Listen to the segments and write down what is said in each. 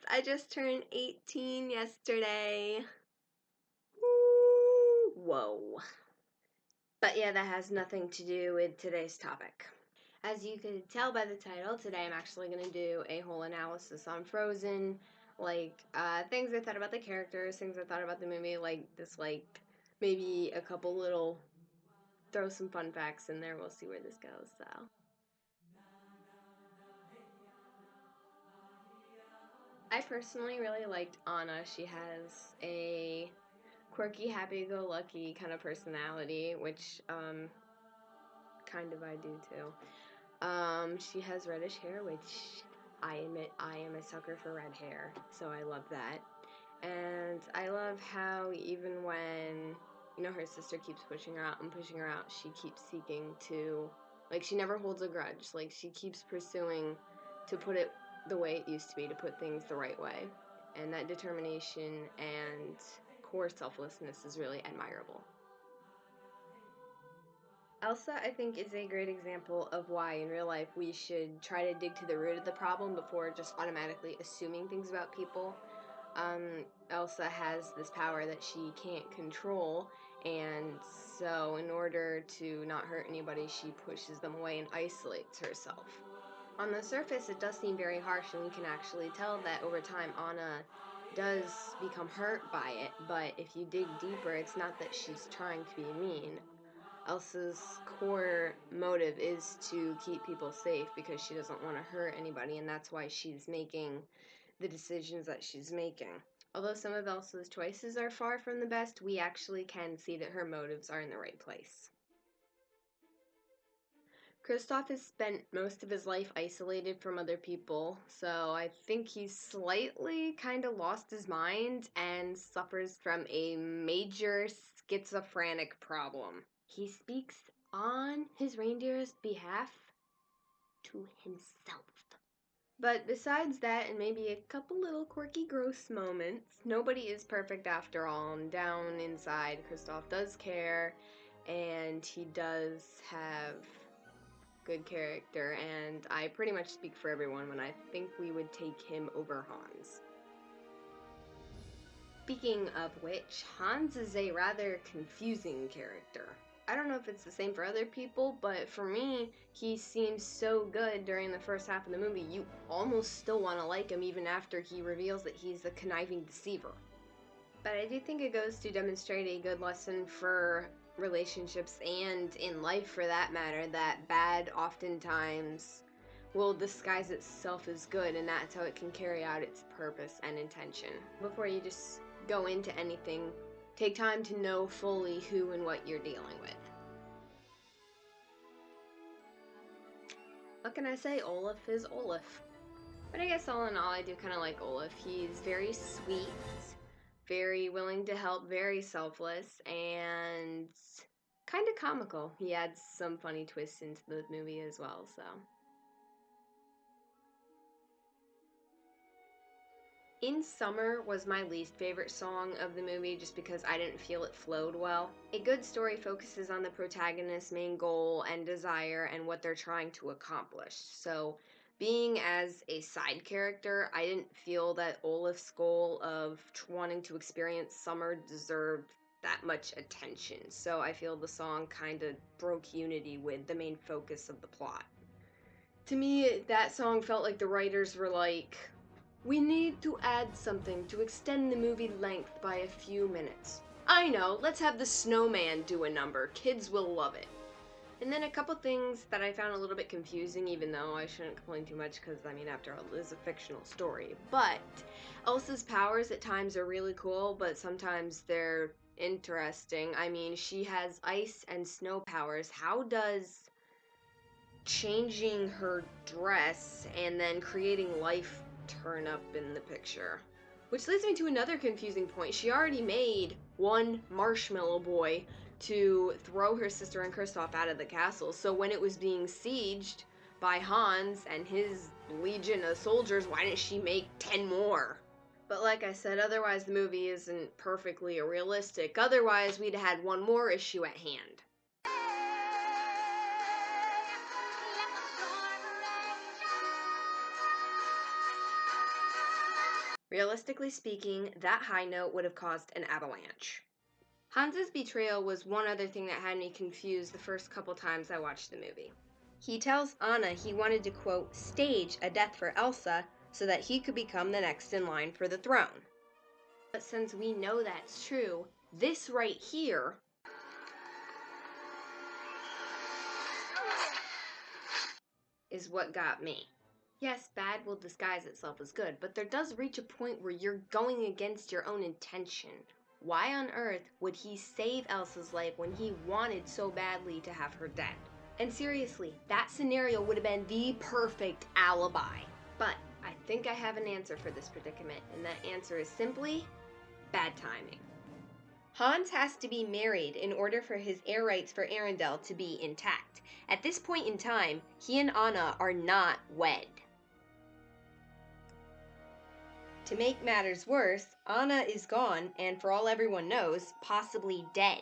I just turned 18 yesterday. Whoa. But yeah, that has nothing to do with today's topic. As you could tell by the title, today I'm actually going to do a whole analysis on Frozen, things I thought about the characters, things I thought about the movie, maybe a couple little, throw some fun facts in there, we'll see where this goes, so. I personally really liked Anna. She has a quirky, happy-go-lucky kind of personality, which, kind of I do too. She has reddish hair, which I admit I am a sucker for red hair, so I love that. And I love how even when, her sister keeps pushing her out and pushing her out, she keeps seeking to, she never holds a grudge. She keeps pursuing to put it the way it used to be, to put things the right way. And that determination and core selflessness is really admirable. Elsa, I think, is a great example of why in real life we should try to dig to the root of the problem before just automatically assuming things about people. Elsa has this power that she can't control, and so in order to not hurt anybody, she pushes them away and isolates herself. On the surface, it does seem very harsh, and we can actually tell that over time Anna does become hurt by it, but if you dig deeper, it's not that she's trying to be mean. Elsa's core motive is to keep people safe because she doesn't want to hurt anybody, and that's why she's making the decisions that she's making. Although some of Elsa's choices are far from the best, we actually can see that her motives are in the right place. Kristoff has spent most of his life isolated from other people, so I think he's slightly kind of lost his mind and suffers from a major schizophrenic problem. He speaks on his reindeer's behalf to himself. But besides that, and maybe a couple little quirky, gross moments, nobody is perfect after all, and down inside, Kristoff does care, and he does have good character, and I pretty much speak for everyone when I think we would take him over Hans. Speaking of which, Hans is a rather confusing character. I don't know if it's the same for other people, but for me, he seems so good during the first half of the movie, you almost still want to like him even after he reveals that he's a conniving deceiver. But I do think it goes to demonstrate a good lesson for relationships and in life for that matter, that bad oftentimes will disguise itself as good, and that's how it can carry out its purpose and intention. Before you just go into anything, take time to know fully who and what you're dealing with. What can I say? Olaf is Olaf. But I guess all in all, I do kind of like Olaf. He's very sweet, very willing to help, very selfless, and kind of comical. He adds some funny twists into the movie as well, so. In Summer was my least favorite song of the movie just because I didn't feel it flowed well. A good story focuses on the protagonist's main goal and desire and what they're trying to accomplish. So, being as a side character, I didn't feel that Olaf's goal of wanting to experience summer deserved that much attention. So I feel the song kind of broke unity with the main focus of the plot. To me, that song felt like the writers were like, we need to add something to extend the movie length by a few minutes. I know, let's have the snowman do a number. Kids will love it. And then a couple things that I found a little bit confusing, even though I shouldn't complain too much because, after all, it is a fictional story. But Elsa's powers at times are really cool, but sometimes they're interesting. She has ice and snow powers. How does changing her dress and then creating life turn up in the picture? Which leads me to another confusing point. She already made one marshmallow boy to throw her sister and Kristoff out of the castle, so when it was being sieged by Hans and his legion of soldiers, why didn't she make 10 more? But like I said, otherwise the movie isn't perfectly realistic. Otherwise, we'd had one more issue at hand. Realistically speaking, that high note would have caused an avalanche. Hans's betrayal was one other thing that had me confused the first couple times I watched the movie. He tells Anna he wanted to, quote, stage a death for Elsa so that he could become the next in line for the throne. But since we know that's true, this right here is what got me. Yes, bad will disguise itself as good, but there does reach a point where you're going against your own intention. Why on earth would he save Elsa's life when he wanted so badly to have her dead? And seriously, that scenario would have been the perfect alibi. But I think I have an answer for this predicament, and that answer is simply bad timing. Hans has to be married in order for his heir rights for Arendelle to be intact. At this point in time, he and Anna are not wed. To make matters worse, Anna is gone and, for all everyone knows, possibly dead.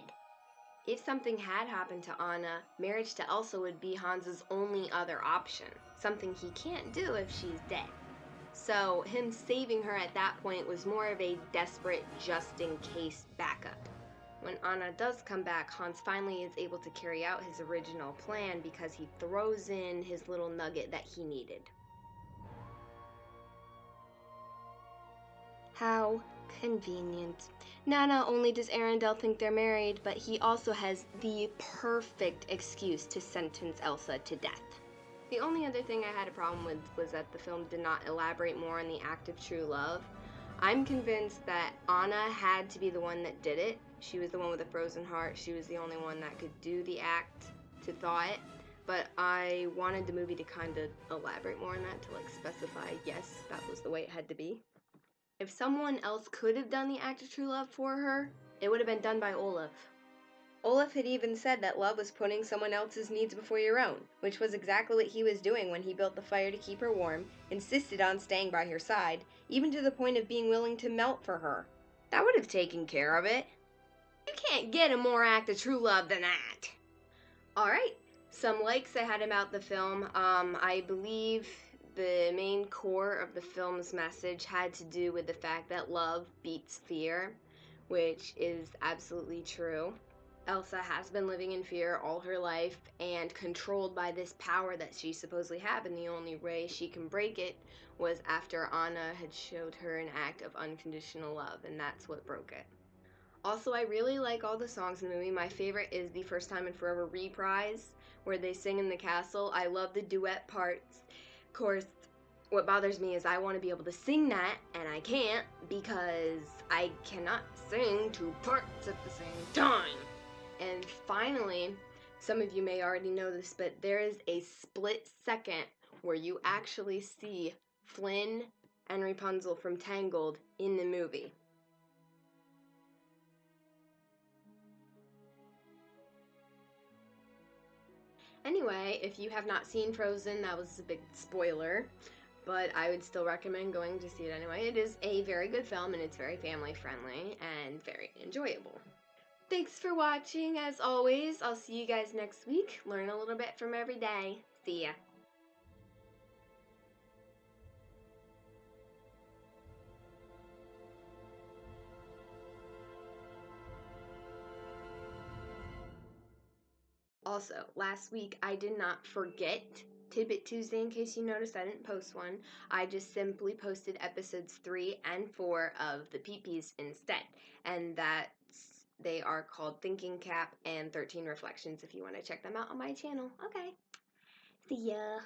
If something had happened to Anna, marriage to Elsa would be Hans's only other option, something he can't do if she's dead. So him saving her at that point was more of a desperate, just-in-case backup. When Anna does come back, Hans finally is able to carry out his original plan because he throws in his little nugget that he needed. How convenient. Not only does Arendelle think they're married, but he also has the perfect excuse to sentence Elsa to death. The only other thing I had a problem with was that the film did not elaborate more on the act of true love. I'm convinced that Anna had to be the one that did it. She was the one with a frozen heart. She was the only one that could do the act to thaw it. But I wanted the movie to kind of elaborate more on that, to like specify, yes, that was the way it had to be. If someone else could have done the act of true love for her, it would have been done by Olaf. Olaf had even said that love was putting someone else's needs before your own, which was exactly what he was doing when he built the fire to keep her warm, insisted on staying by her side, even to the point of being willing to melt for her. That would have taken care of it. You can't get a more act of true love than that. Alright, some likes I had about the film. I believe the main core of the film's message had to do with the fact that love beats fear, which is absolutely true. Elsa has been living in fear all her life and controlled by this power that she supposedly had, and the only way she can break it was after Anna had showed her an act of unconditional love, and that's what broke it. Also, I really like all the songs in the movie. My favorite is the First Time in Forever reprise, where they sing in the castle. I love the duet parts. Of course, what bothers me is I want to be able to sing that, and I can't because I cannot sing two parts at the same time. And finally, some of you may already know this, but there is a split second where you actually see Flynn and Rapunzel from Tangled in the movie. Anyway, if you have not seen Frozen, that was a big spoiler, but I would still recommend going to see it anyway. It is a very good film, and it's very family friendly and very enjoyable. Thanks for watching. As always, I'll see you guys next week. Learn a little bit from every day. See ya. Also, last week I did not forget Tidbit Tuesday in case you noticed I didn't post one. I just simply posted episodes 3 and 4 of the PPs instead. And they are called Thinking Cap and 13 Reflections if you want to check them out on my channel. Okay. See ya.